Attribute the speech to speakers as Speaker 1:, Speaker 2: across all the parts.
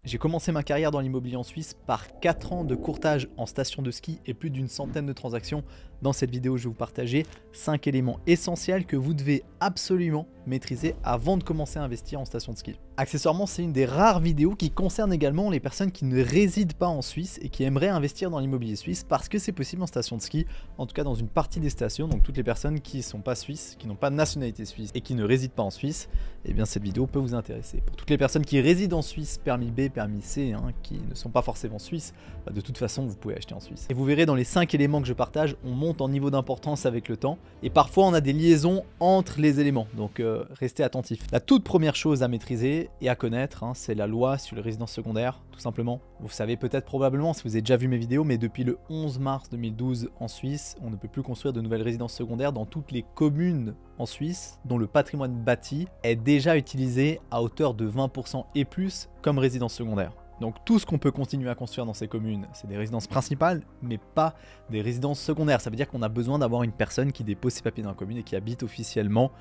Speaker 1: J'ai commencé ma carrière dans l'immobilier en Suisse par 4 ans de courtage en station de ski et plus d'une centaine de transactions. Dans cette vidéo, je vais vous partager 5 éléments essentiels que vous devez absolument maîtriser avant de commencer à investir en station de ski. Accessoirement, c'est une des rares vidéos qui concerne également les personnes qui ne résident pas en Suisse et qui aimeraient investir dans l'immobilier suisse parce que c'est possible en station de ski, en tout cas dans une partie des stations. Donc toutes les personnes qui ne sont pas suisses, qui n'ont pas de nationalité suisse et qui ne résident pas en Suisse, eh bien cette vidéo peut vous intéresser. Pour toutes les personnes qui résident en Suisse, permis B, permis C, qui ne sont pas forcément suisses, de toute façon vous pouvez acheter en Suisse. Et vous verrez dans les 5 éléments que je partage, on monte en niveau d'importance avec le temps et parfois on a des liaisons entre les éléments, donc restez attentifs. La toute première chose à maîtriser et à connaître, c'est la loi sur les résidences secondaires, tout simplement. Vous savez peut-être probablement si vous avez déjà vu mes vidéos, mais depuis le 11 mars 2012 en Suisse, on ne peut plus construire de nouvelles résidences secondaires dans toutes les communes en Suisse dont le patrimoine bâti est déjà utilisé à hauteur de 20% et plus comme résidence secondaire. Donc tout ce qu'on peut continuer à construire dans ces communes, c'est des résidences principales, mais pas des résidences secondaires. Ça veut dire qu'on a besoin d'avoir une personne qui dépose ses papiers dans la commune et qui habite officiellement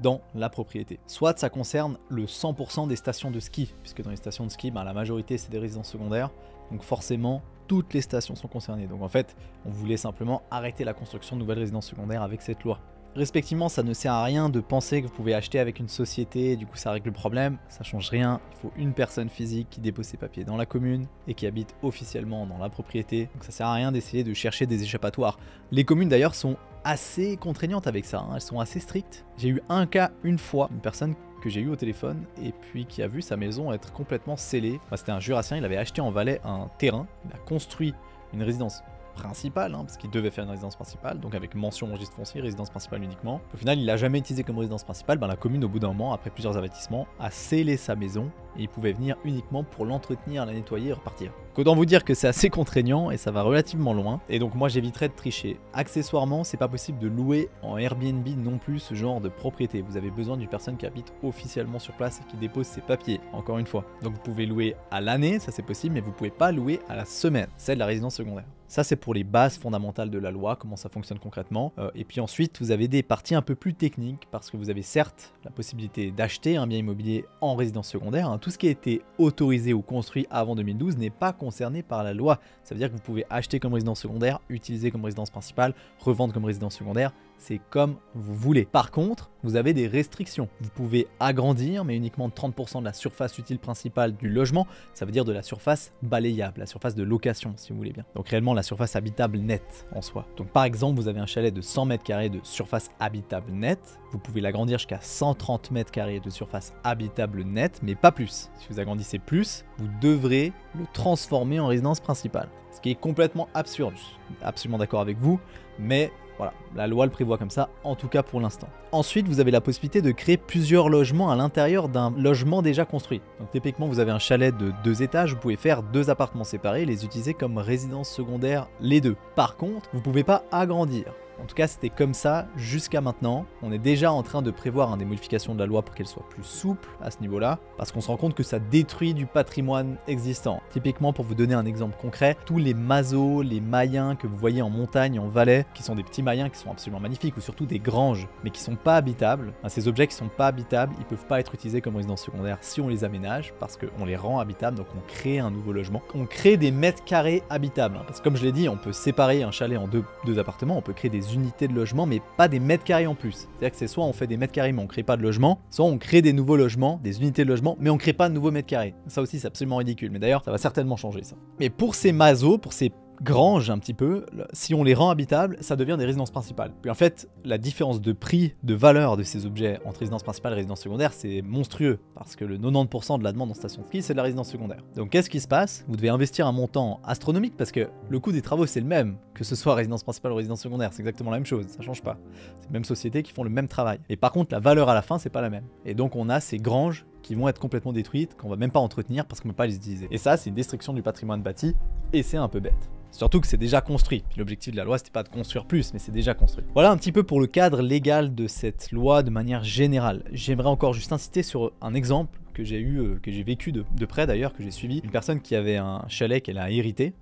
Speaker 1: dans la propriété. Soit ça concerne le 100% des stations de ski, puisque dans les stations de ski, la majorité c'est des résidences secondaires, donc forcément toutes les stations sont concernées. Donc en fait, on voulait simplement arrêter la construction de nouvelles résidences secondaires avec cette loi. Respectivement, ça ne sert à rien de penser que vous pouvez acheter avec une société et du coup ça règle le problème, ça change rien. Il faut une personne physique qui dépose ses papiers dans la commune et qui habite officiellement dans la propriété. Donc ça sert à rien d'essayer de chercher des échappatoires. Les communes d'ailleurs sont assez contraignantes avec ça, elles sont assez strictes. J'ai eu un cas une fois, une personne que j'ai eu au téléphone et puis qui a vu sa maison être complètement scellée. C'était un Jurassien, il avait acheté en Valais un terrain, il a construit une résidence principale, parce qu'il devait faire une résidence principale, donc avec mention registre foncier, résidence principale uniquement. Au final, il l'a jamais utilisé comme résidence principale. La commune, au bout d'un moment, après plusieurs avertissements, a scellé sa maison et il pouvait venir uniquement pour l'entretenir, la nettoyer et repartir. Autant vous dire que c'est assez contraignant et ça va relativement loin. Et donc moi, j'éviterais de tricher. Accessoirement, c'est pas possible de louer en Airbnb non plus ce genre de propriété. Vous avez besoin d'une personne qui habite officiellement sur place et qui dépose ses papiers, encore une fois. Donc vous pouvez louer à l'année, ça c'est possible, mais vous pouvez pas louer à la semaine. C'est de la résidence secondaire. Ça, c'est pour les bases fondamentales de la loi, comment ça fonctionne concrètement. Et puis ensuite, vous avez des parties un peu plus techniques, parce que vous avez certes la possibilité d'acheter un bien immobilier en résidence secondaire. Tout ce qui a été autorisé ou construit avant 2012 n'est pas concerné par la loi. Ça veut dire que vous pouvez acheter comme résidence secondaire, utiliser comme résidence principale, revendre comme résidence secondaire. C'est comme vous voulez. Par contre, vous avez des restrictions. Vous pouvez agrandir, mais uniquement de 30% de la surface utile principale du logement. Ça veut dire de la surface balayable, la surface de location, si vous voulez bien. Donc réellement, la surface habitable nette en soi. Donc par exemple, vous avez un chalet de 100 m² de surface habitable nette. Vous pouvez l'agrandir jusqu'à 130 m² de surface habitable nette, mais pas plus. Si vous agrandissez plus, vous devrez le transformer en résidence principale. Ce qui est complètement absurde. Je suis absolument d'accord avec vous, mais voilà, la loi le prévoit comme ça, en tout cas pour l'instant. Ensuite, vous avez la possibilité de créer plusieurs logements à l'intérieur d'un logement déjà construit. Donc typiquement, vous avez un chalet de 2 étages, vous pouvez faire 2 appartements séparés et les utiliser comme résidence secondaire les deux. Par contre, vous ne pouvez pas agrandir. En tout cas, c'était comme ça jusqu'à maintenant. On est déjà en train de prévoir des modifications de la loi pour qu'elle soit plus souple à ce niveau-là, parce qu'on se rend compte que ça détruit du patrimoine existant. Typiquement, pour vous donner un exemple concret, tous les masos, les mayens que vous voyez en montagne, en Valais, qui sont des petits mayens qui sont absolument magnifiques, ou surtout des granges, mais qui sont pas habitables, ces objets qui sont pas habitables, ils peuvent pas être utilisés comme résidence secondaire si on les aménage, parce qu'on les rend habitables, donc on crée un nouveau logement. On crée des mètres carrés habitables, parce que comme je l'ai dit, on peut séparer un chalet en deux appartements, on peut créer des unités de logement, mais pas des mètres carrés en plus. C'est-à-dire que c'est soit on fait des mètres carrés, mais on crée pas de logement, soit on crée des nouveaux logements, des unités de logement, mais on crée pas de nouveaux mètres carrés. Ça aussi, c'est absolument ridicule. Mais d'ailleurs, ça va certainement changer ça. Mais pour ces masos, pour ces granges un petit peu, si on les rend habitables, ça devient des résidences principales. Puis en fait, la différence de prix, de valeur de ces objets entre résidence principale et résidence secondaire, c'est monstrueux, parce que le 90% de la demande en station de ski, c'est de la résidence secondaire. Donc qu'est-ce qui se passe? Vous devez investir un montant astronomique, parce que le coût des travaux, c'est le même, que ce soit résidence principale ou résidence secondaire, c'est exactement la même chose, ça change pas. C'est les mêmes sociétés qui font le même travail. Et par contre, la valeur à la fin, c'est pas la même. Et donc on a ces granges qui vont être complètement détruites, qu'on va même pas entretenir parce qu'on ne peut pas les utiliser. Et ça, c'est une destruction du patrimoine bâti, et c'est un peu bête. Surtout que c'est déjà construit. Puis l'objectif de la loi, c'était pas de construire plus, mais c'est déjà construit. Voilà un petit peu pour le cadre légal de cette loi de manière générale. J'aimerais encore juste insister sur un exemple que j'ai vécu de près d'ailleurs, que j'ai suivi. Une personne qui avait un chalet qu'elle a hérité,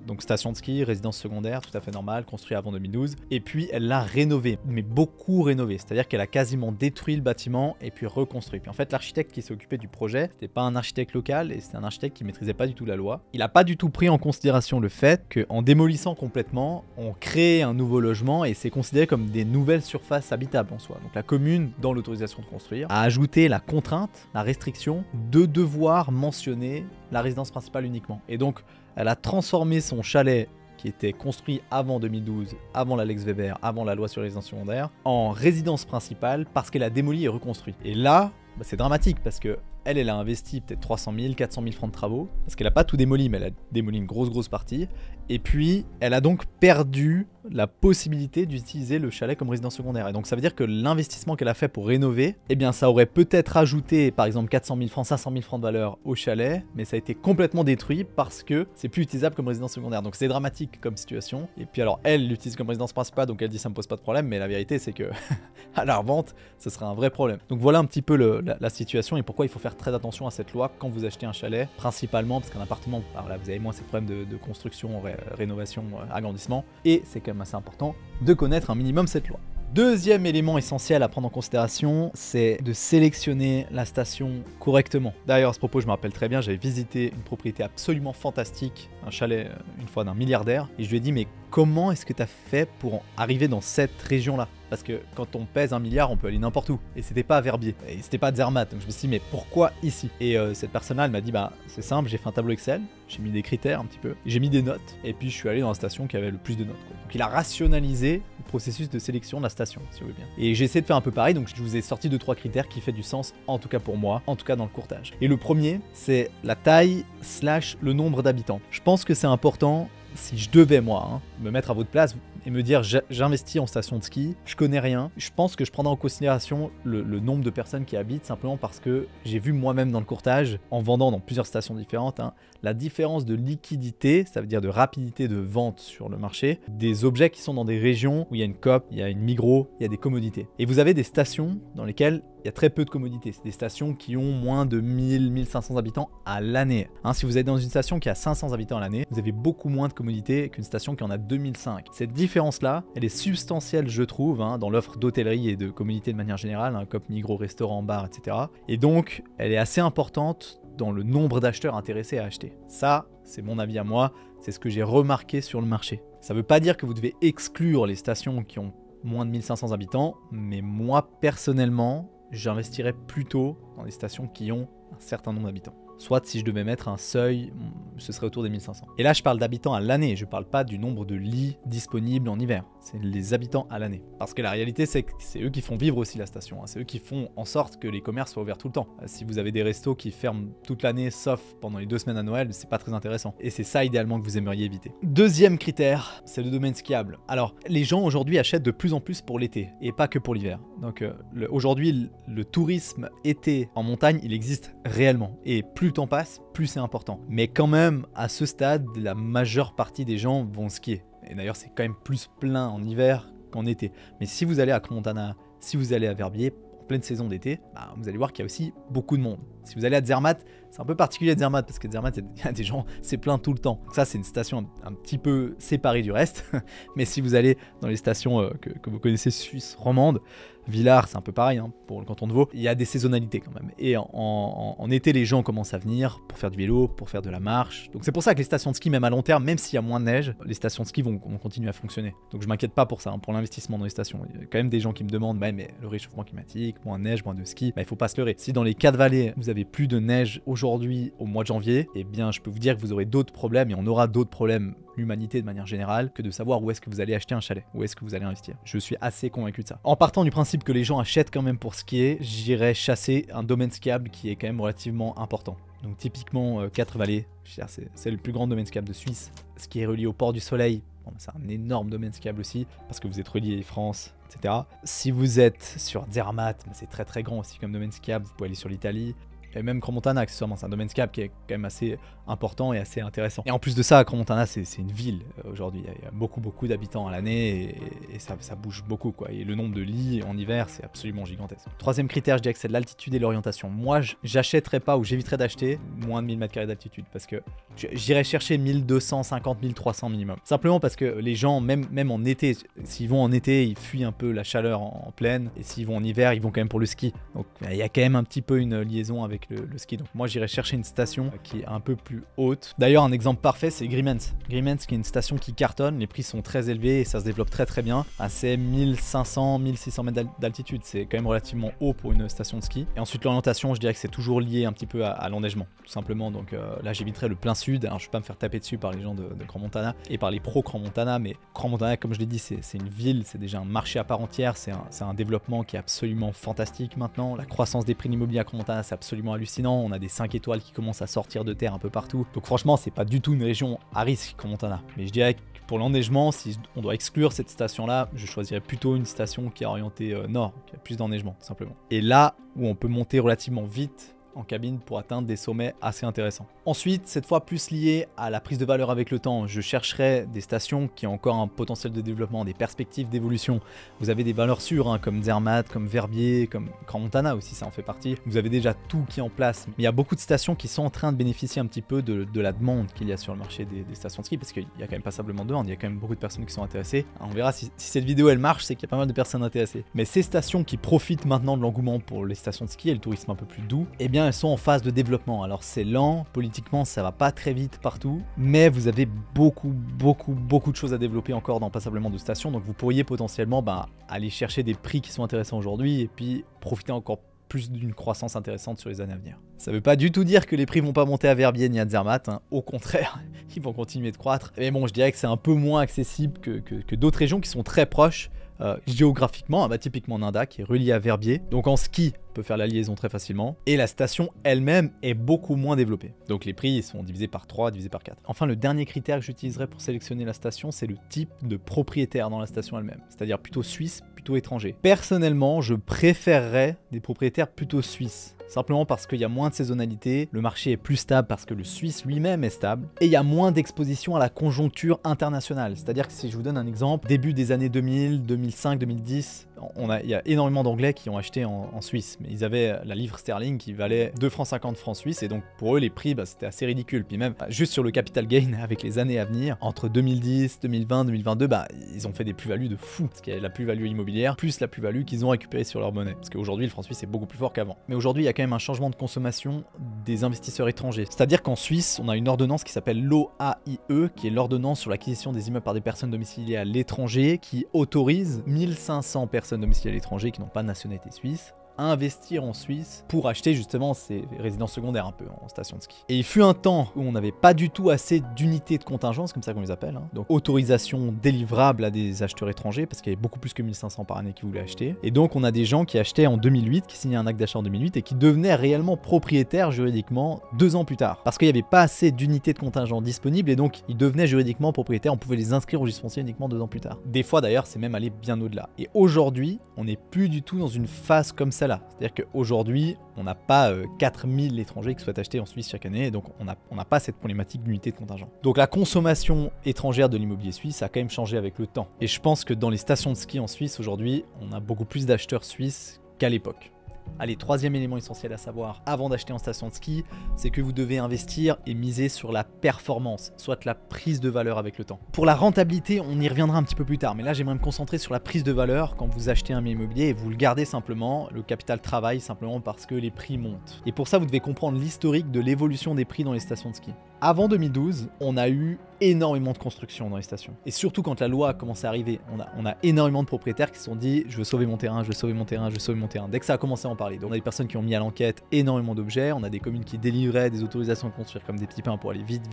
Speaker 1: Donc station de ski, résidence secondaire, tout à fait normal, construit avant 2012. Et puis elle l'a rénové, mais beaucoup rénové. C'est-à-dire qu'elle a quasiment détruit le bâtiment et puis reconstruit. Puis en fait, l'architecte qui s'est occupé du projet, c'était pas un architecte local et c'était un architecte qui maîtrisait pas du tout la loi. Il a pas du tout pris en considération le fait qu'en démolissant complètement, on crée un nouveau logement et c'est considéré comme des nouvelles surfaces habitables en soi. Donc la commune, dans l'autorisation de construire, a ajouté la contrainte, la restriction de devoir mentionner la résidence principale uniquement. Et donc, elle a transformé son chalet qui était construit avant 2012, avant la Lex Weber, avant la loi sur les résidences secondaires, en résidence principale parce qu'elle a démoli et reconstruit. Et là, c'est dramatique parce que elle a investi peut-être 300 000, 400 000 francs de travaux, parce qu'elle n'a pas tout démoli, mais elle a démoli une grosse partie. Et puis, elle a donc perdu la possibilité d'utiliser le chalet comme résidence secondaire. Et donc, ça veut dire que l'investissement qu'elle a fait pour rénover, eh bien, ça aurait peut-être ajouté, par exemple, 400 000 francs, 500 000 francs de valeur au chalet, mais ça a été complètement détruit parce que c'est plus utilisable comme résidence secondaire. Donc, c'est dramatique comme situation. Et puis, alors, elle l'utilise comme résidence principale, donc elle dit ça me pose pas de problème, mais la vérité, c'est que à la revente, ce serait un vrai problème. Donc, voilà un petit peu la situation et pourquoi il faut faire très attention à cette loi quand vous achetez un chalet, principalement parce qu'un appartement, alors là, vous avez moins ces problèmes de construction, rénovation, agrandissement, et c'est quand même assez important de connaître un minimum cette loi. Deuxième élément essentiel à prendre en considération, c'est de sélectionner la station correctement. D'ailleurs, à ce propos, je me rappelle très bien, j'avais visité une propriété absolument fantastique, un chalet une fois d'un milliardaire, et je lui ai dit mais comment est-ce que tu as fait pour arriver dans cette région-là? Parce que quand on pèse 1 milliard, on peut aller n'importe où. Et c'était pas à Verbier, et c'était pas à Zermatt. Donc je me suis dit, mais pourquoi ici? Et cette personne-là, elle m'a dit, bah c'est simple, j'ai fait un tableau Excel, j'ai mis des critères un petit peu, j'ai mis des notes, et puis je suis allé dans la station qui avait le plus de notes, quoi. Donc il a rationalisé le processus de sélection de la station, si vous voulez bien. Et j'ai essayé de faire un peu pareil, donc je vous ai sorti 2-3 critères qui fait du sens, en tout cas pour moi, en tout cas dans le courtage. Et le premier, c'est la taille / le nombre d'habitants. Je pense que c'est important. Si je devais, moi, me mettre à votre place et me dire j'investis en station de ski, je connais rien, je pense que je prendrai en considération le nombre de personnes qui habitent, simplement parce que j'ai vu moi-même dans le courtage, en vendant dans plusieurs stations différentes, la différence de liquidité, ça veut dire de rapidité de vente sur le marché, des objets qui sont dans des régions où il y a une Coop, il y a une Migros, il y a des commodités. Et vous avez des stations dans lesquelles il y a très peu de commodités. C'est des stations qui ont moins de 1000-1500 habitants à l'année. Si vous êtes dans une station qui a 500 habitants à l'année, vous avez beaucoup moins de commodités qu'une station qui en a 2005. Cette différence-là, elle est substantielle, je trouve, dans l'offre d'hôtellerie et de commodités de manière générale, comme Migros, restaurant, bar, etc. Et donc, elle est assez importante dans le nombre d'acheteurs intéressés à acheter. Ça, c'est mon avis à moi, c'est ce que j'ai remarqué sur le marché. Ça ne veut pas dire que vous devez exclure les stations qui ont moins de 1500 habitants, mais moi, personnellement, j'investirais plutôt dans les stations qui ont un certain nombre d'habitants. Soit si je devais mettre un seuil, ce serait autour des 1500. Et là, je parle d'habitants à l'année, je parle pas du nombre de lits disponibles en hiver. C'est les habitants à l'année. Parce que la réalité, c'est que c'est eux qui font vivre aussi la station. C'est eux qui font en sorte que les commerces soient ouverts tout le temps. Si vous avez des restos qui ferment toute l'année, sauf pendant les 2 semaines à Noël, c'est pas très intéressant. Et c'est ça, idéalement, que vous aimeriez éviter. Deuxième critère, c'est le domaine skiable. Alors, les gens aujourd'hui achètent de plus en plus pour l'été, et pas que pour l'hiver. Donc, aujourd'hui, le tourisme été en montagne, il existe réellement. Et plus le temps passe, plus c'est important. Mais quand même, à ce stade, la majeure partie des gens vont skier. Et d'ailleurs, c'est quand même plus plein en hiver qu'en été. Mais si vous allez à Crans-Montana, si vous allez à Verbier, en pleine saison d'été, vous allez voir qu'il y a aussi beaucoup de monde. Si vous allez à Zermatt, c'est un peu particulier à Zermatt, parce que Zermatt, il y a des gens, c'est plein tout le temps. Donc ça, c'est une station un petit peu séparée du reste. Mais si vous allez dans les stations que vous connaissez, suisses romandes, Villars, c'est un peu pareil, pour le canton de Vaud, il y a des saisonnalités quand même. Et en été, les gens commencent à venir pour faire du vélo, pour faire de la marche. Donc c'est pour ça que les stations de ski, même à long terme, même s'il y a moins de neige, les stations de ski vont continuer à fonctionner. Donc je m'inquiète pas pour ça, pour l'investissement dans les stations. Il y a quand même des gens qui me demandent, mais le réchauffement climatique, moins de neige, moins de ski, il faut pas se leurrer. Si dans les 4 vallées, vous avez plus de neige aujourd'hui au mois de janvier, eh bien je peux vous dire que vous aurez d'autres problèmes, et on aura d'autres problèmes, l'humanité de manière générale, que de savoir où est-ce que vous allez acheter un chalet, où est-ce que vous allez investir. Je suis assez convaincu de ça. En partant du principe que les gens achètent quand même pour skier, j'irais chasser un domaine skiable qui est quand même relativement important. Donc typiquement 4 vallées, c'est le plus grand domaine skiable de Suisse, ce qui est relié au port du Soleil. C'est un énorme domaine skiable aussi, parce que vous êtes relié à France, etc. Si vous êtes sur Zermatt, c'est très très grand aussi comme domaine skiable, vous pouvez aller sur l'Italie. Et même Crans-Montana, accessoirement, c'est un domaine skiable qui est quand même assez important et assez intéressant. Et en plus de ça, Crans-Montana, c'est une ville aujourd'hui. Il y a beaucoup d'habitants à l'année et ça bouge beaucoup, quoi. Et le nombre de lits en hiver, c'est absolument gigantesque. Troisième critère, je dirais que c'est l'altitude et l'orientation. Moi, j'achèterais pas ou j'éviterais d'acheter moins de 1000 m² d'altitude parce que j'irais chercher 1250, 1300 minimum. Simplement parce que les gens, même en été, s'ils vont en été, ils fuient un peu la chaleur en plaine. Et s'ils vont en hiver, ils vont quand même pour le ski. Donc il y a quand même un petit peu une liaison avec le ski. Donc moi, j'irais chercher une station qui est un peu plus haute. D'ailleurs, un exemple parfait, c'est Grimentz. Grimentz, qui est une station qui cartonne. Les prix sont très élevés et ça se développe très bien. C'est 1500, 1600 mètres d'altitude. C'est quand même relativement haut pour une station de ski. Et ensuite, l'orientation, je dirais que c'est toujours lié un petit peu à l'enneigement, tout simplement. Donc là, j'éviterais le plein sud. Alors, je ne vais pas me faire taper dessus par les gens de Crans-Montana et par les pros Crans-Montana, mais Crans-Montana, comme je l'ai dit, c'est une ville, c'est déjà un marché à part entière. C'est un développement qui est absolument fantastique maintenant. La croissance des prix de l'immobilier à Crans-Montana, c'est absolument hallucinant. On a des 5 étoiles qui commencent à sortir de terre un peu partout. Donc franchement, c'est pas du tout une région à risque, Crans-Montana. Mais je dirais que pour l'enneigement, si on doit exclure cette station-là, je choisirais plutôt une station qui est orientée nord, qui a plus d'enneigement, tout simplement. Et là où on peut monter relativement vite en cabine pour atteindre des sommets assez intéressants. Ensuite, cette fois plus lié à la prise de valeur avec le temps, je chercherai des stations qui ont encore un potentiel de développement, des perspectives d'évolution. Vous avez des valeurs sûres, hein, comme Zermatt, comme Verbier, comme Crans-Montana aussi, ça en fait partie. Vous avez déjà tout qui est en place. Mais il y a beaucoup de stations qui sont en train de bénéficier un petit peu de la demande qu'il y a sur le marché des stations de ski, parce qu'il y a quand même passablement de demande, il y a quand même beaucoup de personnes qui sont intéressées. On verra si cette vidéo elle marche, c'est qu'il y a pas mal de personnes intéressées. Mais ces stations qui profitent maintenant de l'engouement pour les stations de ski et le tourisme un peu plus doux, eh bien elles sont en phase de développement. Alors c'est lent, politiquement ça va pas très vite partout, mais vous avez beaucoup de choses à développer encore dans passablement de stations, donc vous pourriez potentiellement aller chercher des prix qui sont intéressants aujourd'hui et puis profiter encore plus d'une croissance intéressante sur les années à venir. Ça veut pas du tout dire que les prix vont pas monter à Verbier ni à Zermatt, hein. Au contraire, ils vont continuer de croître. Mais bon, je dirais que c'est un peu moins accessible que d'autres régions qui sont très proches géographiquement, typiquement Nanda qui est relié à Verbier, donc en ski on peut faire la liaison très facilement, et la station elle-même est beaucoup moins développée, donc les prix sont divisés par 3, divisés par 4. Enfin, le dernier critère que j'utiliserai pour sélectionner la station, c'est le type de propriétaire dans la station elle-même, c'est-à-dire plutôt suisse, plutôt étranger. Personnellement, je préférerais des propriétaires plutôt suisses, simplement parce qu'il y a moins de saisonnalité, le marché est plus stable parce que le Suisse lui-même est stable, et il y a moins d'exposition à la conjoncture internationale. C'est-à-dire que si je vous donne un exemple, début des années 2000, 2005, 2010, il y a énormément d'Anglais qui ont acheté en Suisse, mais ils avaient la livre sterling qui valait 2,50 francs suisses, et donc pour eux les prix c'était assez ridicule. Puis même juste sur le capital gain avec les années à venir, entre 2010, 2020, 2022, ils ont fait des plus-values de fou, parce qu'il y a la plus-value immobilière, plus la plus-value qu'ils ont récupérée sur leur monnaie, parce qu'aujourd'hui le franc suisse est beaucoup plus fort qu'avant. Mais aujourd'hui il y a quand même un changement de consommation des investisseurs étrangers. C'est-à-dire qu'en Suisse, on a une ordonnance qui s'appelle l'OAIE, qui est l'ordonnance sur l'acquisition des immeubles par des personnes domiciliées à l'étranger, qui autorise 1500 personnes domiciliées à l'étranger qui n'ont pas de nationalité suisse à investir en Suisse pour acheter justement ces résidences secondaires un peu en station de ski. Et il fut un temps où on n'avait pas du tout assez d'unités de contingence, comme ça qu'on les appelle, hein. Donc autorisation délivrable à des acheteurs étrangers, parce qu'il y avait beaucoup plus que 1500 par année qui voulaient acheter. Et donc on a des gens qui achetaient en 2008, qui signaient un acte d'achat en 2008 et qui devenaient réellement propriétaires juridiquement 2 ans plus tard. Parce qu'il n'y avait pas assez d'unités de contingent disponibles et donc ils devenaient juridiquement propriétaires, on pouvait les inscrire au registre foncier uniquement 2 ans plus tard. Des fois d'ailleurs c'est même allé bien au-delà. Et aujourd'hui, on n'est plus du tout dans une phase comme ça. C'est-à-dire qu'aujourd'hui, on n'a pas 4000 étrangers qui souhaitent acheter en Suisse chaque année, et donc on n'a pas cette problématique d'unité de contingent. Donc la consommation étrangère de l'immobilier suisse a quand même changé avec le temps. Et je pense que dans les stations de ski en Suisse aujourd'hui, on a beaucoup plus d'acheteurs suisses qu'à l'époque. Allez, troisième élément essentiel à savoir avant d'acheter en station de ski, c'est que vous devez investir et miser sur la performance, soit la prise de valeur avec le temps. Pour la rentabilité, on y reviendra un petit peu plus tard, mais là j'aimerais me concentrer sur la prise de valeur quand vous achetez un bien immobilier et vous le gardez simplement, le capital travaille simplement parce que les prix montent. Et pour ça, vous devez comprendre l'historique de l'évolution des prix dans les stations de ski. Avant 2012, on a eu énormément de construction dans les stations. Et surtout quand la loi a commencé à arriver, on a énormément de propriétaires qui se sont dit « je veux sauver mon terrain, je veux sauver mon terrain, je veux sauver mon terrain ». Dès que ça a commencé à en parler, donc on a des personnes qui ont mis à l'enquête énormément d'objets, on a des communes qui délivraient des autorisations de construire comme des petits pains pour aller vite.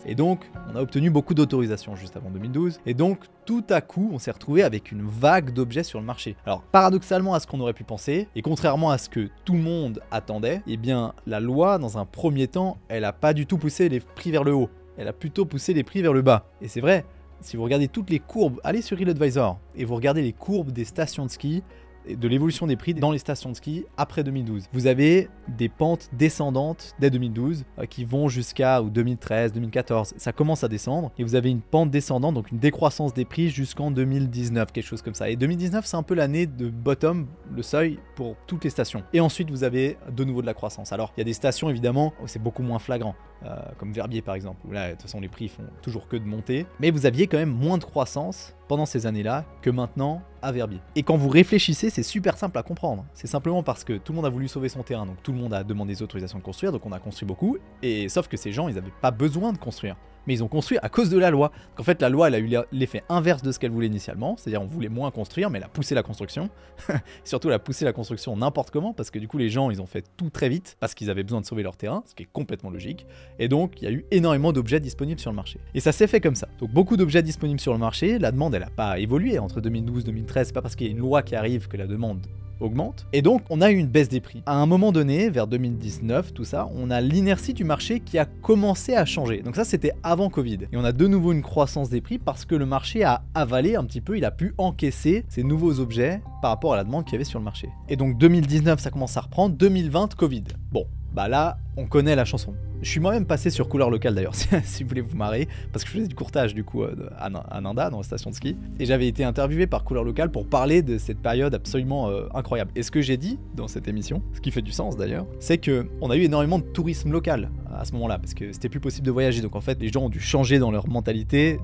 Speaker 1: Et donc, on a obtenu beaucoup d'autorisations juste avant 2012. Et donc, tout à coup, on s'est retrouvé avec une vague d'objets sur le marché. Alors, paradoxalement à ce qu'on aurait pu penser, et contrairement à ce que tout le monde attendait, eh bien, la loi, dans un premier temps, elle n'a pas du tout poussé les prix vers le haut. Elle a plutôt poussé les prix vers le bas. Et c'est vrai, si vous regardez toutes les courbes, allez sur RealAdvisor, et vous regardez les courbes des stations de ski, de l'évolution des prix dans les stations de ski après 2012. Vous avez des pentes descendantes dès 2012 qui vont jusqu'à 2013, 2014. Ça commence à descendre et vous avez une pente descendante, donc une décroissance des prix jusqu'en 2019, quelque chose comme ça. Et 2019, c'est un peu l'année de bottom, le seuil pour toutes les stations. Et ensuite, vous avez de nouveau de la croissance. Alors, il y a des stations évidemment où c'est beaucoup moins flagrant, comme Verbier par exemple, où là, de toute façon, les prix font toujours que de monter. Mais vous aviez quand même moins de croissance pendant ces années-là que maintenant à Verbier. Et quand vous réfléchissez, c'est super simple à comprendre. C'est simplement parce que tout le monde a voulu sauver son terrain, donc tout le monde a demandé des autorisations de construire, donc on a construit beaucoup. Et sauf que ces gens, ils n'avaient pas besoin de construire. Mais ils ont construit à cause de la loi. Donc en fait, la loi, elle a eu l'effet inverse de ce qu'elle voulait initialement. C'est-à-dire, on voulait moins construire, mais elle a poussé la construction. Surtout, elle a poussé la construction n'importe comment, parce que du coup, les gens, ils ont fait tout très vite, parce qu'ils avaient besoin de sauver leur terrain, ce qui est complètement logique. Et donc, il y a eu énormément d'objets disponibles sur le marché. Et ça s'est fait comme ça. Donc, beaucoup d'objets disponibles sur le marché. La demande, elle n'a pas évolué entre 2012 et 2013. C'est pas parce qu'il y a une loi qui arrive que la demande augmente. Et donc, on a eu une baisse des prix. À un moment donné, vers 2019, tout ça, on a l'inertie du marché qui a commencé à changer. Donc ça, c'était avant Covid. Et on a de nouveau une croissance des prix parce que le marché a avalé un petit peu, il a pu encaisser ces nouveaux objets par rapport à la demande qu'il y avait sur le marché. Et donc 2019, ça commence à reprendre. 2020, Covid. Bon, bah là, on connaît la chanson. Je suis moi-même passé sur Couleur Locale d'ailleurs, si vous voulez vous marrer, parce que je faisais du courtage du coup à Nanda, dans la station de ski, et j'avais été interviewé par Couleur Locale pour parler de cette période absolument incroyable. Et ce que j'ai dit dans cette émission, ce qui fait du sens d'ailleurs, c'est que on a eu énormément de tourisme local à ce moment-là, parce que c'était plus possible de voyager. Donc en fait, les gens ont dû changer dans leur mentalité.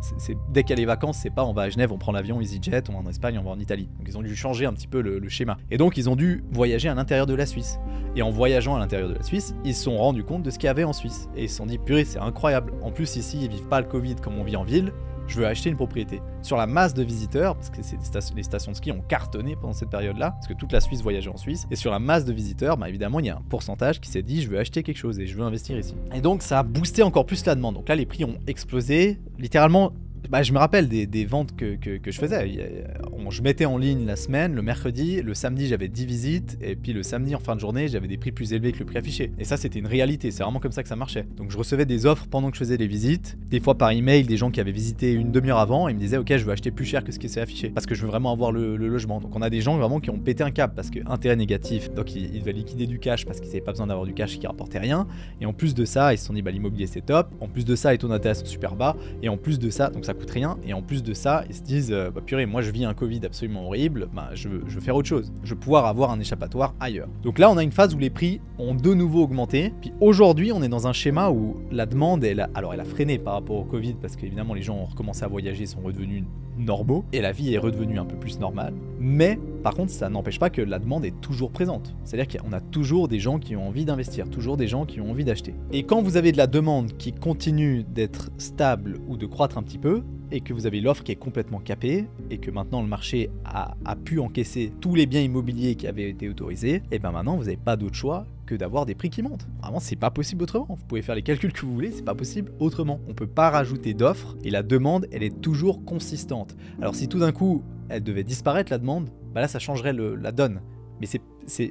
Speaker 1: Dès qu'il y a les vacances, c'est pas on va à Genève, on prend l'avion EasyJet, on va en Espagne, on va en Italie. Donc ils ont dû changer un petit peu le schéma. Et donc ils ont dû voyager à l'intérieur de la Suisse. Et en voyageant à l'intérieur de la Suisse, ils se sont rendus compte de ce qu'il y avait en Suisse. Et ils se sont dit, purée, c'est incroyable. En plus, ici, ils vivent pas le Covid comme on vit en ville. Je veux acheter une propriété. Sur la masse de visiteurs, parce que les stations de ski ont cartonné pendant cette période-là, parce que toute la Suisse voyageait en Suisse, et sur la masse de visiteurs, bah évidemment, il y a un pourcentage qui s'est dit, je veux acheter quelque chose et je veux investir ici. Et donc, ça a boosté encore plus la demande. Donc là, les prix ont explosé. Littéralement, bah, je me rappelle des ventes que je faisais. Je mettais en ligne la semaine, le mercredi, le samedi j'avais 10 visites, et puis le samedi en fin de journée j'avais des prix plus élevés que le prix affiché. Et ça c'était une réalité, c'est vraiment comme ça que ça marchait. Donc je recevais des offres pendant que je faisais les visites, des fois par email, des gens qui avaient visité une demi-heure avant, et me disaient ok je veux acheter plus cher que ce qui s'est affiché, parce que je veux vraiment avoir le logement. Donc on a des gens vraiment qui ont pété un câble, parce que intérêt négatif, donc ils devaient liquider du cash parce qu'ils n'avaient pas besoin d'avoir du cash qui rapportait rien, et en plus de ça ils se sont dit bah l'immobilier c'est top, en plus de ça les taux d'intérêt sont super bas, et en plus de ça, donc ça coûte rien, et en plus de ça ils se disent bah purée moi je vis un Covid absolument horrible, bah, je veux faire autre chose, je veux pouvoir avoir un échappatoire ailleurs. Donc là on a une phase où les prix ont de nouveau augmenté, puis aujourd'hui on est dans un schéma où la demande elle a freiné par rapport au Covid parce qu'évidemment les gens ont recommencé à voyager, sont redevenus normaux et la vie est redevenue un peu plus normale, mais par contre ça n'empêche pas que la demande est toujours présente, c'est à dire qu'on a toujours des gens qui ont envie d'investir, toujours des gens qui ont envie d'acheter. Et quand vous avez de la demande qui continue d'être stable ou de croître un petit peu, et que vous avez l'offre qui est complètement capée, et que maintenant le marché a pu encaisser tous les biens immobiliers qui avaient été autorisés, et bien maintenant vous n'avez pas d'autre choix que d'avoir des prix qui montent. Vraiment c'est pas possible autrement, vous pouvez faire les calculs que vous voulez, c'est pas possible autrement. On peut pas rajouter d'offres, et la demande elle est toujours consistante. Alors si tout d'un coup elle devait disparaître la demande, bah là ça changerait la donne. Mais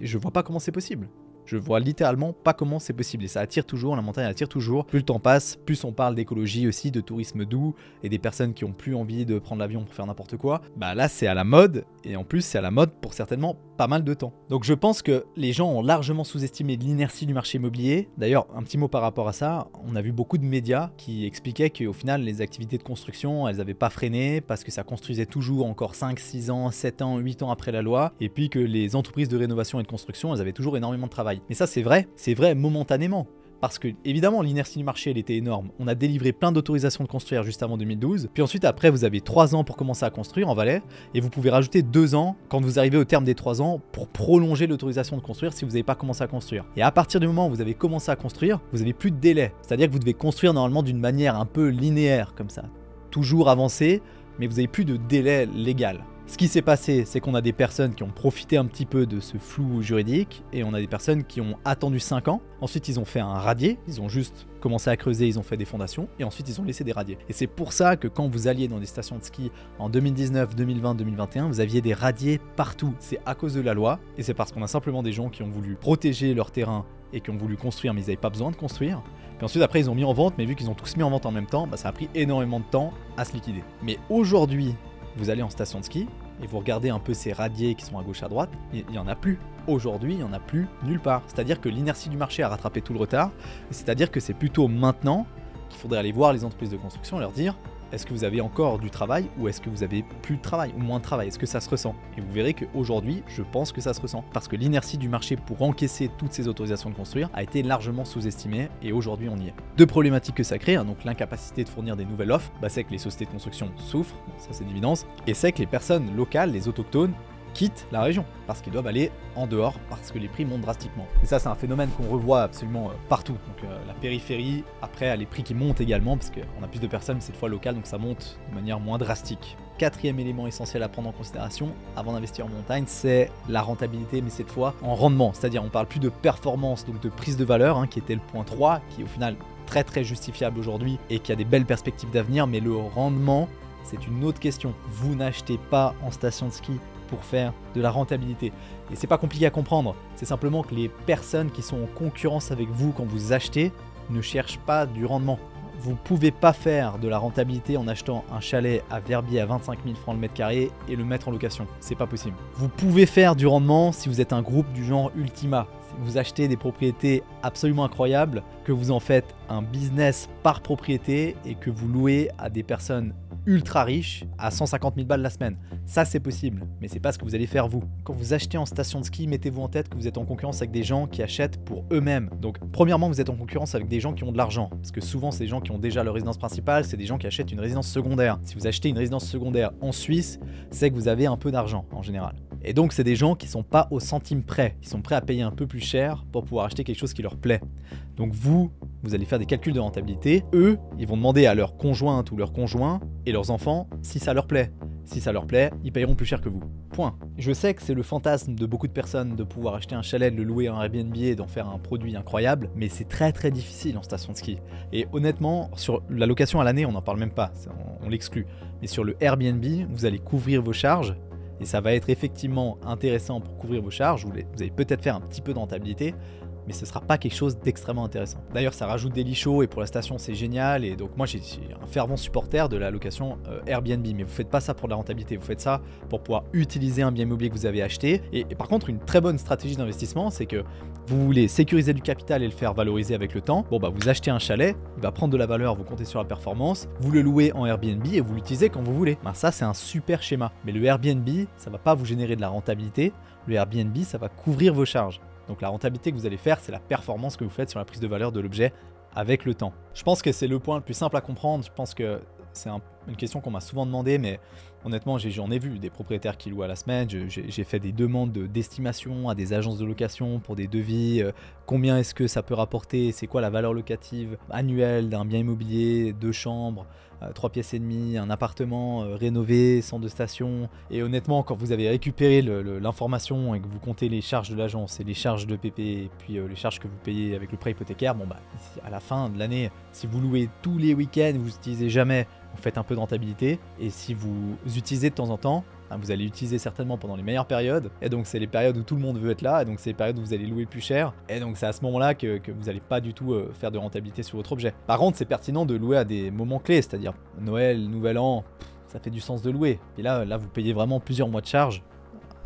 Speaker 1: je vois pas comment c'est possible. Je vois littéralement pas comment c'est possible. Et ça attire toujours, la montagne attire toujours. Plus le temps passe, plus on parle d'écologie aussi, de tourisme doux, et des personnes qui ont plus envie de prendre l'avion pour faire n'importe quoi. Bah là c'est à la mode, et en plus c'est à la mode pour certainement pas mal de temps. Donc je pense que les gens ont largement sous-estimé l'inertie du marché immobilier. D'ailleurs, un petit mot par rapport à ça, on a vu beaucoup de médias qui expliquaient qu'au final les activités de construction, elles n'avaient pas freiné parce que ça construisait toujours encore 5, 6 ans, 7 ans, 8 ans après la loi, et puis que les entreprises de rénovation et de construction, elles avaient toujours énormément de travail. Mais ça c'est vrai momentanément. Parce que, évidemment, l'inertie du marché, elle était énorme. On a délivré plein d'autorisations de construire juste avant 2012. Puis ensuite, après, vous avez 3 ans pour commencer à construire en Valais. Et vous pouvez rajouter 2 ans quand vous arrivez au terme des 3 ans pour prolonger l'autorisation de construire si vous n'avez pas commencé à construire. Et à partir du moment où vous avez commencé à construire, vous n'avez plus de délai. C'est-à-dire que vous devez construire normalement d'une manière un peu linéaire, comme ça. Toujours avancer, mais vous n'avez plus de délai légal. Ce qui s'est passé, c'est qu'on a des personnes qui ont profité un petit peu de ce flou juridique, et on a des personnes qui ont attendu 5 ans. Ensuite, ils ont fait un radier, ils ont juste commencé à creuser, ils ont fait des fondations, et ensuite ils ont laissé des radiers. Et c'est pour ça que quand vous alliez dans des stations de ski en 2019, 2020, 2021, vous aviez des radiers partout. C'est à cause de la loi, et c'est parce qu'on a simplement des gens qui ont voulu protéger leur terrain et qui ont voulu construire, mais ils n'avaient pas besoin de construire. Puis ensuite, après, ils ont mis en vente, mais vu qu'ils ont tous mis en vente en même temps, bah, ça a pris énormément de temps à se liquider. Mais aujourd'hui, vous allez en station de ski, et vous regardez un peu ces radiers qui sont à gauche à droite, il n'y en a plus. Aujourd'hui, il n'y en a plus nulle part. C'est-à-dire que l'inertie du marché a rattrapé tout le retard, c'est-à-dire que c'est plutôt maintenant qu'il faudrait aller voir les entreprises de construction et leur dire est-ce que vous avez encore du travail ou est-ce que vous avez plus de travail ou moins de travail? Est-ce que ça se ressent? Et vous verrez qu'aujourd'hui, je pense que ça se ressent. Parce que l'inertie du marché pour encaisser toutes ces autorisations de construire a été largement sous-estimée et aujourd'hui on y est. Deux problématiques que ça crée, hein, donc l'incapacité de fournir des nouvelles offres, c'est que les sociétés de construction souffrent, ça c'est d'évidence, et c'est que les personnes locales, les autochtones, quittent la région parce qu'ils doivent aller en dehors parce que les prix montent drastiquement. Et ça c'est un phénomène qu'on revoit absolument partout. Donc la périphérie, après a les prix qui montent également parce qu'on a plus de personnes mais cette fois locales donc ça monte de manière moins drastique. Quatrième élément essentiel à prendre en considération avant d'investir en montagne, c'est la rentabilité mais cette fois en rendement. C'est-à-dire on parle plus de performance, donc de prise de valeur qui était le point 3 qui est au final très justifiable aujourd'hui et qui a des belles perspectives d'avenir, mais le rendement c'est une autre question. Vous n'achetez pas en station de ski pour faire de la rentabilité. Et c'est pas compliqué à comprendre, c'est simplement que les personnes qui sont en concurrence avec vous quand vous achetez ne cherchent pas du rendement. Vous pouvez pas faire de la rentabilité en achetant un chalet à Verbier à 25 000 francs le mètre carré et le mettre en location. C'est pas possible. Vous pouvez faire du rendement si vous êtes un groupe du genre Ultima. Si vous achetez des propriétés absolument incroyables, que vous en faites un business par propriété et que vous louez à des personnes ultra riches à 150 000 balles la semaine. Ça c'est possible, mais c'est pas ce que vous allez faire vous. Quand vous achetez en station de ski, mettez-vous en tête que vous êtes en concurrence avec des gens qui achètent pour eux-mêmes. Donc premièrement, vous êtes en concurrence avec des gens qui ont de l'argent, parce que souvent c'est des gens qui ont déjà leur résidence principale, c'est des gens qui achètent une résidence secondaire. Si vous achetez une résidence secondaire en Suisse, c'est que vous avez un peu d'argent en général. Et donc c'est des gens qui sont pas au centime près, ils sont prêts à payer un peu plus cher pour pouvoir acheter quelque chose qui leur plaît. Donc vous allez faire des calculs de rentabilité, eux, ils vont demander à leur conjointe ou leur conjoint et leurs enfants si ça leur plaît. Si ça leur plaît, ils payeront plus cher que vous. Point. Je sais que c'est le fantasme de beaucoup de personnes de pouvoir acheter un chalet, de le louer en Airbnb et d'en faire un produit incroyable, mais c'est très difficile en station de ski. Et honnêtement, sur la location à l'année, on n'en parle même pas, on l'exclut. Mais sur le Airbnb, vous allez couvrir vos charges, et ça va être effectivement intéressant pour couvrir vos charges, vous allez peut-être faire un petit peu de rentabilité, mais ce sera pas quelque chose d'extrêmement intéressant. D'ailleurs, ça rajoute des lits chauds et pour la station, c'est génial. Et donc moi, j'ai un fervent supporter de la location Airbnb, mais vous faites pas ça pour de la rentabilité, vous faites ça pour pouvoir utiliser un bien immobilier que vous avez acheté. Et par contre, une très bonne stratégie d'investissement, c'est que vous voulez sécuriser du capital et le faire valoriser avec le temps. Vous achetez un chalet, il va prendre de la valeur, vous comptez sur la performance, vous le louez en Airbnb et vous l'utilisez quand vous voulez. Ça, c'est un super schéma. Mais le Airbnb, ça va pas vous générer de la rentabilité. Le Airbnb, ça va couvrir vos charges. Donc la rentabilité que vous allez faire, c'est la performance que vous faites sur la prise de valeur de l'objet avec le temps. Je pense que c'est le point le plus simple à comprendre. Je pense que c'est une question qu'on m'a souvent demandé, mais honnêtement, j'en ai vu des propriétaires qui louent à la semaine. J'ai fait des demandes d'estimation à des agences de location pour des devis. Combien est-ce que ça peut rapporter? C'est quoi la valeur locative annuelle d'un bien immobilier, 2 chambres, 3 pièces et demie, un appartement rénové, centre de station. Et honnêtement, quand vous avez récupéré l'information et que vous comptez les charges de l'agence et les charges de PP et puis les charges que vous payez avec le prêt hypothécaire, à la fin de l'année, si vous louez tous les week-ends, vous n'utilisez jamais, vous faites un peu de rentabilité. Et si vous utilisez de temps en temps, vous allez utiliser certainement pendant les meilleures périodes, et donc c'est les périodes où tout le monde veut être là, et donc c'est les périodes où vous allez louer plus cher, et donc c'est à ce moment-là que vous n'allez pas du tout faire de rentabilité sur votre objet. Par contre, c'est pertinent de louer à des moments clés, c'est-à-dire Noël, Nouvel An, ça fait du sens de louer. Et là vous payez vraiment plusieurs mois de charge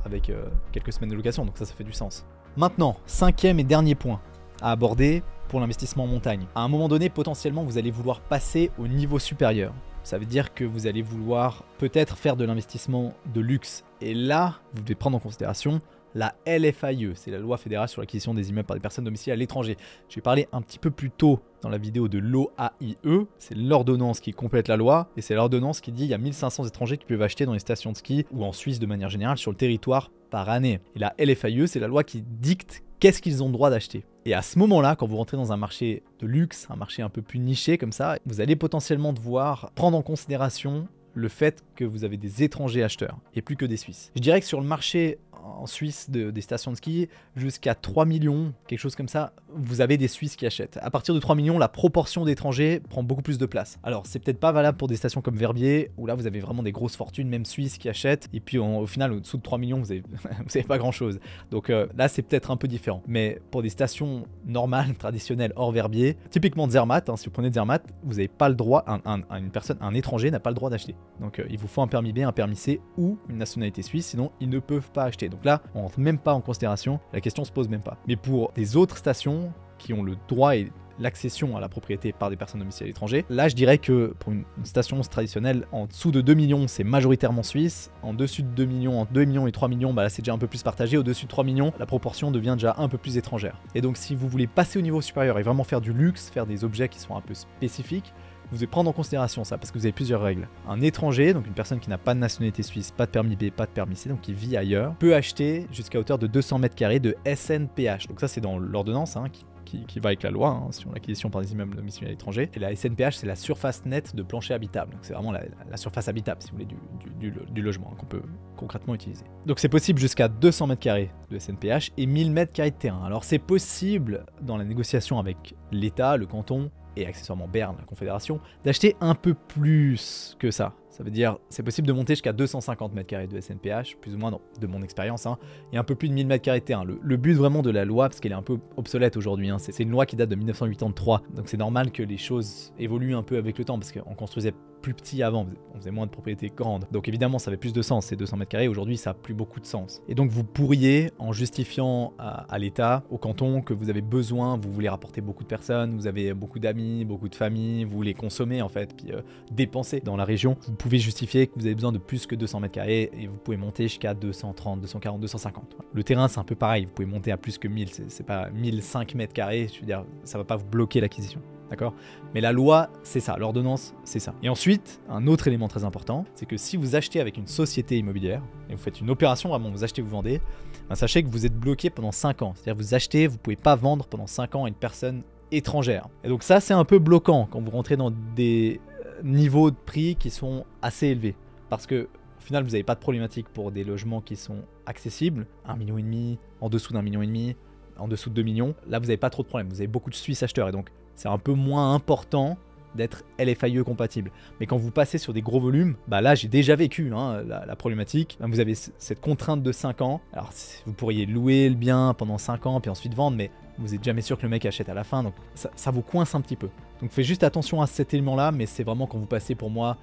Speaker 1: avec quelques semaines de location, donc ça fait du sens. Maintenant, 5e et dernier point à aborder pour l'investissement en montagne. À un moment donné, potentiellement, vous allez vouloir passer au niveau supérieur. Ça veut dire que vous allez vouloir peut-être faire de l'investissement de luxe. Et là, vous devez prendre en considération la LFIE, c'est la loi fédérale sur l'acquisition des immeubles par des personnes domiciliées à l'étranger. J'ai parlé un petit peu plus tôt dans la vidéo de l'OAIE, c'est l'ordonnance qui complète la loi, et c'est l'ordonnance qui dit qu'il y a 1500 étrangers qui peuvent acheter dans les stations de ski ou en Suisse de manière générale sur le territoire par année. Et la LFIE, c'est la loi qui dicte qu'est-ce qu'ils ont le droit d'acheter. Et à ce moment-là, quand vous rentrez dans un marché de luxe, un marché un peu plus niché comme ça, vous allez potentiellement devoir prendre en considération le fait que vous avez des étrangers acheteurs et plus que des Suisses. Je dirais que sur le marché en Suisse des stations de ski, jusqu'à 3 millions, quelque chose comme ça, vous avez des Suisses qui achètent. À partir de 3 millions, la proportion d'étrangers prend beaucoup plus de place. Alors, c'est peut-être pas valable pour des stations comme Verbier, où là, vous avez vraiment des grosses fortunes, même Suisses, qui achètent. Et puis, au final, au-dessous de 3 millions, vous avez pas grand-chose. Donc là, c'est peut-être un peu différent. Mais pour des stations normales, traditionnelles, hors Verbier, typiquement Zermatt, hein, si vous prenez Zermatt, vous n'avez pas le droit, un étranger n'a pas le droit d'acheter. Donc il vous faut un permis B, un permis C ou une nationalité suisse, sinon ils ne peuvent pas acheter. Donc là, on rentre même pas en considération, la question se pose même pas. Mais pour des autres stations qui ont le droit et l'accession à la propriété par des personnes domiciliées à l'étranger, là je dirais que pour une station traditionnelle, en dessous de 2 millions c'est majoritairement suisse, en dessus de 2 millions, entre 2 millions et 3 millions, bah là c'est déjà un peu plus partagé, au-dessus de 3 millions la proportion devient déjà un peu plus étrangère. Et donc si vous voulez passer au niveau supérieur et vraiment faire du luxe, faire des objets qui sont un peu spécifiques, vous devez prendre en considération ça, parce que vous avez plusieurs règles. Un étranger, donc une personne qui n'a pas de nationalité suisse, pas de permis B, pas de permis C, donc qui vit ailleurs, peut acheter jusqu'à hauteur de 200 mètres carrés de SNPH. Donc ça c'est dans l'ordonnance, hein, qui va avec la loi, hein, sur l'acquisition par des immeubles domiciliés à l'étranger. Et la SNPH, c'est la surface nette de plancher habitable. Donc c'est vraiment la surface habitable, si vous voulez, du logement, hein, qu'on peut concrètement utiliser. Donc c'est possible jusqu'à 200 mètres carrés de SNPH et 1000 mètres carrés de terrain. Alors c'est possible dans la négociation avec l'État, le canton, et accessoirement Berne, la Confédération, d'acheter un peu plus que ça. Ça veut dire, c'est possible de monter jusqu'à 250 mètres carrés de SNPH, plus ou moins de mon expérience, hein, et un peu plus de 1000 mètres carrés de terrain. Le but vraiment de la loi, parce qu'elle est un peu obsolète aujourd'hui, hein, c'est une loi qui date de 1983, donc c'est normal que les choses évoluent un peu avec le temps, parce qu'on construisait plus petit avant, on faisait moins de propriétés grandes. Donc évidemment, ça avait plus de sens, ces 200 mètres carrés. Aujourd'hui, ça n'a plus beaucoup de sens. Et donc vous pourriez, en justifiant à l'État, au canton, que vous avez besoin, vous voulez rapporter beaucoup de personnes, vous avez beaucoup d'amis, beaucoup de familles, vous voulez consommer en fait, puis dépenser dans la région, vous pouvez justifier que vous avez besoin de plus que 200 mètres carrés et vous pouvez monter jusqu'à 230, 240, 250. Le terrain, c'est un peu pareil, vous pouvez monter à plus que 1000, c'est pas 1005 mètres carrés, je veux dire, ça va pas vous bloquer l'acquisition. D'accord ? Mais la loi, c'est ça, l'ordonnance, c'est ça. Et ensuite, un autre élément très important, c'est que si vous achetez avec une société immobilière, et vous faites une opération, vraiment, vous achetez, vous vendez, ben sachez que vous êtes bloqué pendant 5 ans. C'est-à-dire vous achetez, vous ne pouvez pas vendre pendant 5 ans à une personne étrangère. Et donc ça, c'est un peu bloquant quand vous rentrez dans des niveaux de prix qui sont assez élevés. Parce que au final, vous n'avez pas de problématique pour des logements qui sont accessibles, 1,5 million, en dessous d'1,5 million, en dessous de 2 millions. Là, vous n'avez pas trop de problèmes, vous avez beaucoup de Suisses acheteurs, et donc c'est un peu moins important d'être LFIE compatible. Mais quand vous passez sur des gros volumes, bah là j'ai déjà vécu hein, la problématique. Vous avez cette contrainte de 5 ans. Alors vous pourriez louer le bien pendant 5 ans puis ensuite vendre, mais vous n'êtes jamais sûr que le mec achète à la fin, donc ça vous coince un petit peu. Donc faites juste attention à cet élément-là, mais c'est vraiment quand vous passez pour moi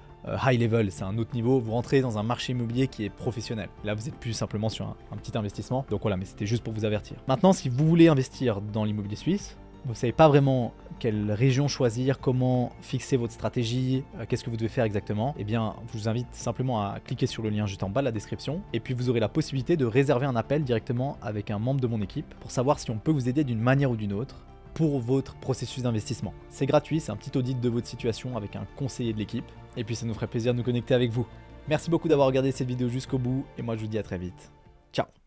Speaker 1: high level, c'est un autre niveau, vous rentrez dans un marché immobilier qui est professionnel. Là vous êtes plus simplement sur un petit investissement, donc voilà, mais c'était juste pour vous avertir. Maintenant, si vous voulez investir dans l'immobilier suisse, vous ne savez pas vraiment quelle région choisir, comment fixer votre stratégie, qu'est-ce que vous devez faire exactement, eh bien, je vous invite simplement à cliquer sur le lien juste en bas de la description et puis vous aurez la possibilité de réserver un appel directement avec un membre de mon équipe pour savoir si on peut vous aider d'une manière ou d'une autre pour votre processus d'investissement. C'est gratuit, c'est un petit audit de votre situation avec un conseiller de l'équipe et puis ça nous ferait plaisir de nous connecter avec vous. Merci beaucoup d'avoir regardé cette vidéo jusqu'au bout et moi je vous dis à très vite. Ciao.